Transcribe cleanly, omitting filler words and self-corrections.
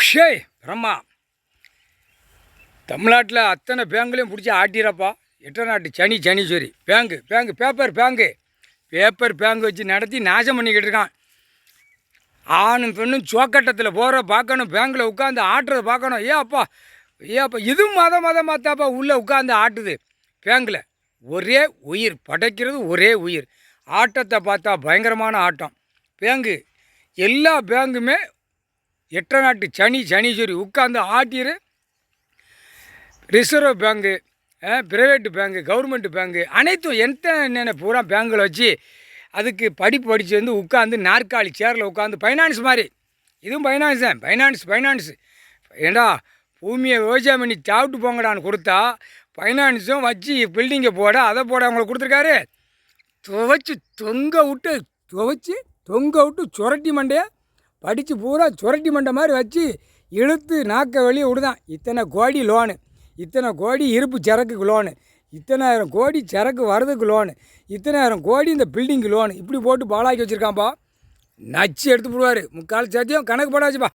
ஷேய் பிரம்மா, தமிழ்நாட்டில் அத்தனை பேங்க்லையும் பிடிச்சி ஆட்டிறப்பா. எட்டநாட்டு சனீஸ்வரி பேப்பர் பேங்க் வச்சு நடத்தி நாசம் பண்ணிக்கிட்டு இருக்கான். ஆணும் பெண்ணும் சோக்கட்டத்தில் போகிற பார்க்கணும், பேங்கில் உட்காந்து ஆட்டுறதை பார்க்கணும். ஏப்பா இதுவும் மதம் பார்த்தாப்பா உள்ளே உட்காந்து ஆட்டுது பேங்கில். ஒரே உயிர் படைக்கிறது, ஒரே உயிர். ஆட்டத்தை பார்த்தா பயங்கரமான ஆட்டம். பேங்கு எல்லா பேங்குமே எட்டநாட்டு சனீஸ்வரி உட்காந்து ஆட்டிரு. Reserve bank, private bank, government bank அனைத்தும் என்னென்ன பூரா பேங்கில் வச்சு அதுக்கு படித்து வந்து உட்காந்து நாற்காலி சேரில் உட்காந்து ஃபைனான்ஸ் மாதிரி. இதுவும் ஃபைனான்ஸ் தான். ஃபைனான்ஸ் ஏண்டா பூமியை விவசாயம் பண்ணி சாப்பிட்டு போங்கடான்னு கொடுத்தா ஃபைனான்ஸும் வச்சு பில்டிங்கை போட அதை போட அவங்களை கொடுத்துருக்காரு. துவைச்சி தொங்க விட்டு சுரட்டி மண்டையை படித்து பூரா சுரட்டி மண்டை மாதிரி வச்சு இழுத்து நாக்க வெளியே விடுதான். இத்தனை கோடி லோனு, இத்தனை கோடி இருப்பு சரக்குக்கு லோனு, இத்தனாயிரம் கோடி சரக்கு வரதுக்கு லோனு, இத்தனாயிரம் கோடி இந்த பில்டிங்கு லோனு, இப்படி போட்டு பாலாக்கி வச்சுருக்கான்ப்பா. நச்சு எடுத்து போடுவார். முக்கால் சத்தியம் கணக்கு போட வச்சுப்பா.